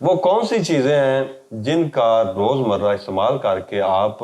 वो कौन सी चीज़ें हैं जिनका रोज़मर्रा इस्तेमाल करके आप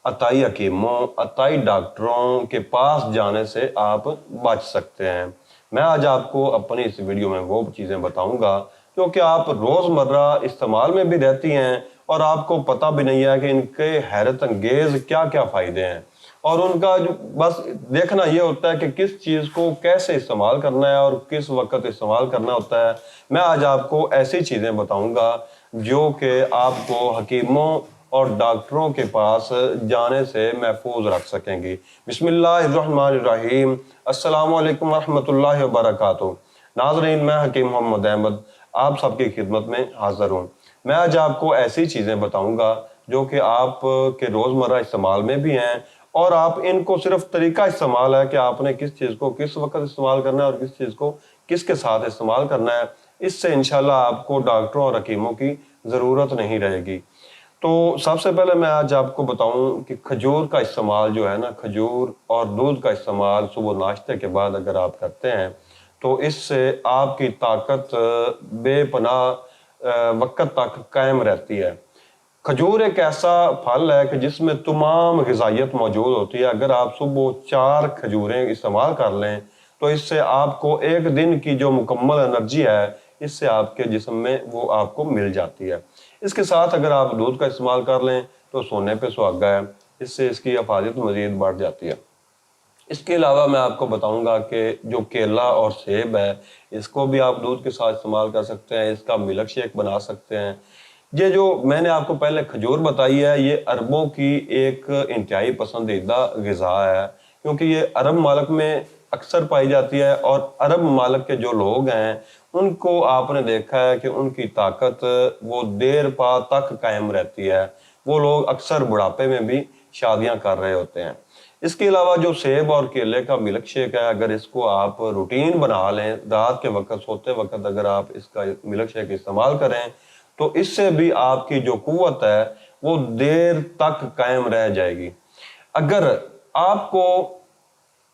अताई हकीमों, अताई डॉक्टरों के पास जाने से आप बच सकते हैं। मैं आज आपको अपनी इस वीडियो में वो चीज़ें बताऊंगा जो कि आप रोज़मर्रा इस्तेमाल में भी रहती हैं और आपको पता भी नहीं है कि इनके हैरत अंगेज़ क्या क्या फ़ायदे हैं। और उनका जो बस देखना ये होता है कि किस चीज़ को कैसे इस्तेमाल करना है और किस वक्त इस्तेमाल करना होता है। मैं आज आपको ऐसी चीज़ें बताऊंगा जो कि आपको हकीमों और डॉक्टरों के पास जाने से महफूज रख सकेंगी। बिस्मिल्लाहिर्रहमानिर्रहीम। अस्सलामु अलैकुम वरहमतुल्लाहि वबरकातुहू। नाज़रीन, मैं हकीम मोहम्मद अहमद आप सबकी खिदमत में हाज़िर हूँ। मैं आज आपको ऐसी चीज़ें बताऊंगा जो कि आप के रोज़मर्रा इस्तेमाल में भी हैं और आप इनको सिर्फ तरीका इस्तेमाल है कि आपने किस चीज़ को किस वक्त इस्तेमाल करना है और किस चीज़ को किसके साथ इस्तेमाल करना है। इससे इंशाल्लाह आपको डॉक्टरों और हकीमों की ज़रूरत नहीं रहेगी। तो सबसे पहले मैं आज आपको बताऊं कि खजूर का इस्तेमाल जो है ना, खजूर और दूध का इस्तेमाल सुबह नाश्ते के बाद अगर आप करते हैं तो इससे आपकी ताकत बेपनाह वक्त तक कायम रहती है। खजूर एक ऐसा फल है कि जिसमें तमाम ग़िज़ाइयत मौजूद होती है। अगर आप सुबह 4 खजूरें इस्तेमाल कर लें तो इससे आपको एक दिन की जो मुकम्मल एनर्जी है इससे आपके जिस्म में वो आपको मिल जाती है। इसके साथ अगर आप दूध का इस्तेमाल कर लें तो सोने पे सुहागा है, इससे इसकी हिफाजत मज़ीद बढ़ जाती है। इसके अलावा मैं आपको बताऊंगा कि जो केला और सेब है इसको भी आप दूध के साथ इस्तेमाल कर सकते हैं, इसका मिल्क शेक बना सकते हैं। ये जो मैंने आपको पहले खजूर बताई है ये अरबों की एक इंतहाई पसंदीदा ग़िज़ा है, क्योंकि ये अरब मालिक में अक्सर पाई जाती है और अरब मालिक के जो लोग हैं उनको आपने देखा है कि उनकी ताकत वो देर पा तक कायम रहती है। वो लोग अक्सर बुढ़ापे में भी शादियां कर रहे होते हैं। इसके अलावा जो सेब और केले का मिल्क शेक है, अगर इसको आप रूटीन बना लें, रात के वक्त सोते वक्त अगर आप इसका मिल्क शेक इस्तेमाल करें तो इससे भी आपकी जो कुव्वत है वो देर तक कायम रह जाएगी। अगर आपको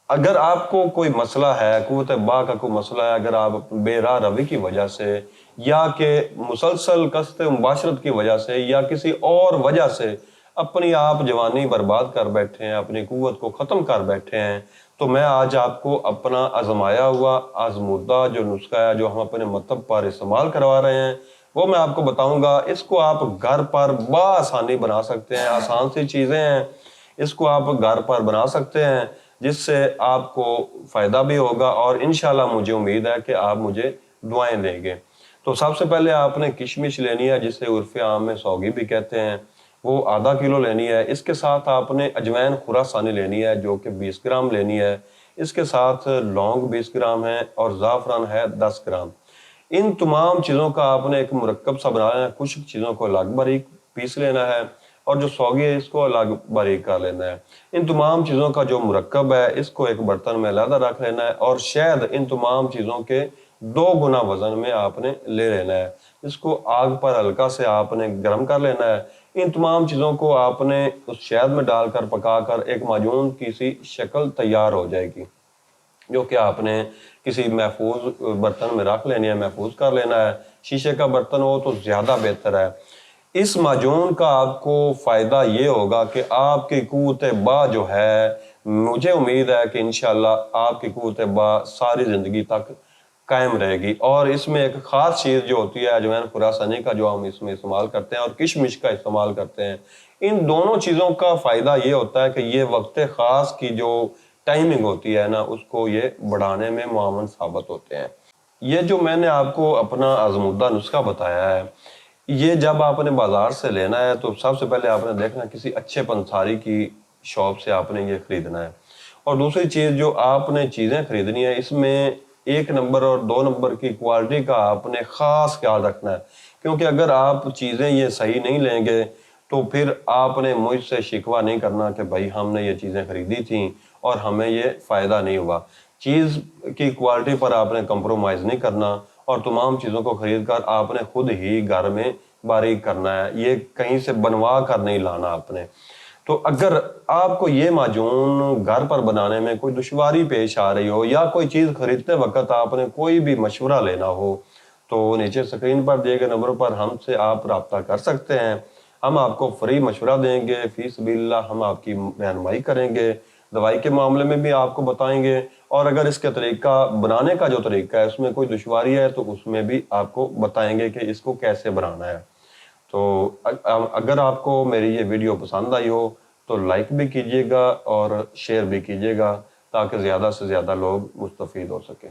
अगर आपको कोई मसला है, कुव्वत बा का कोई मसला है, अगर आप बेराह रवी की वजह से या कि मुसलसल कस्त मुबाशरत की वजह से या किसी और वजह से अपनी आप जवानी बर्बाद कर बैठे हैं, अपनी कुव्वत को ख़त्म कर बैठे हैं, तो मैं आज आपको अपना आजमाया हुआ आजमूदा जो नुस्खा है जो हम अपने मतलब पर इस्तेमाल करवा रहे हैं वो मैं आपको बताऊंगा। इसको आप घर पर बआसानी बना सकते हैं, आसान सी चीज़ें हैं, इसको आप घर पर बना सकते हैं जिससे आपको फ़ायदा भी होगा और इंशाल्लाह मुझे उम्मीद है कि आप मुझे दुआएं देंगे। तो सबसे पहले आपने किशमिश लेनी है जिसे उर्फ़ आम में सौगी भी कहते हैं, वो आधा किलो लेनी है। इसके साथ आपने अजवैन खुरासानी लेनी है जो कि 20 ग्राम लेनी है। इसके साथ लौंग 20 ग्राम है और ज़ाफ़रान है 10 ग्राम। इन तमाम चीज़ों का आपने एक मुरक्कब सा बना लेना है। कुछ चीज़ों को अलग बारीक पीस लेना है और जो सौगी है इसको अलग बारीक कर लेना है। इन तमाम चीज़ों का जो मुरक्कब है इसको एक बर्तन में अलग रख लेना है और शहद इन तमाम चीज़ों के 2 गुना वज़न में आपने ले लेना है। इसको आग पर हल्का से आपने गर्म कर लेना है। इन तमाम चीज़ों को आपने उस शहद में डालकर पकाकर एक माजून की सी शक्ल तैयार हो जाएगी जो कि आपने किसी महफूज बर्तन में रख लेनी है, महफूज कर लेना है। शीशे का बर्तन हो तो ज़्यादा बेहतर है। इस माजून का आपको फ़ायदा ये होगा कि आपकी कुव्वत बा जो है, मुझे उम्मीद है कि इंशाल्लाह आपकी कुव्वत बा सारी ज़िंदगी तक कायम रहेगी। और इसमें एक ख़ास चीज़ जो होती है अजवैन खुरासानी का जो हम इसमें इस्तेमाल करते हैं और किशमिश का इस्तेमाल करते हैं, इन दोनों चीज़ों का फ़ायदा ये होता है कि ये वक्त ख़ास की जो टाइमिंग होती है ना उसको ये बढ़ाने में मुआवन साबित होते हैं। ये जो मैंने आपको अपना आजमूदा नुस्खा बताया है ये जब आपने बाजार से लेना है तो सबसे पहले आपने देखना किसी अच्छे पंसारी की शॉप से आपने ये खरीदना है। और दूसरी चीज़ जो आपने चीज़ें खरीदनी है इसमें 1 नंबर और 2 नंबर की क्वालिटी का आपने ख़ास ख्याल रखना है, क्योंकि अगर आप चीज़ें ये सही नहीं लेंगे तो फिर आपने मुझसे शिकवा नहीं करना कि भाई हमने ये चीज़ें खरीदी थी और हमें ये फ़ायदा नहीं हुआ। चीज़ की क्वालिटी पर आपने कंप्रोमाइज़ नहीं करना और तमाम चीज़ों को ख़रीद कर आपने खुद ही घर में बारीक करना है, ये कहीं से बनवा कर नहीं लाना आपने। तो अगर आपको ये माजून घर पर बनाने में कोई दुश्वारी पेश आ रही हो या कोई चीज़ खरीदते वक्त आपने कोई भी मशवरा लेना हो تو نیچے اسکرین پر دیے گئے نمبر پر ہم سے آپ رابطہ کر سکتے ہیں. ہم آپ کو فری مشورہ دیں گے، فی سبیل اللہ ہم آپ کی رہنمائی کریں گے، دوائی کے معاملے میں بھی آپ کو بتائیں گے، اور اگر اس کے طریقہ بنانے کا جو طریقہ ہے اس میں کوئی دشواری ہے تو اس میں بھی آپ کو بتائیں گے کہ اس کو کیسے بنانا ہے. تو اگر آپ کو میری یہ ویڈیو پسند آئی ہو تو لائک بھی کیجیے گا اور شیئر بھی کیجیے گا تاکہ زیادہ سے زیادہ لوگ مستفید ہو سکیں.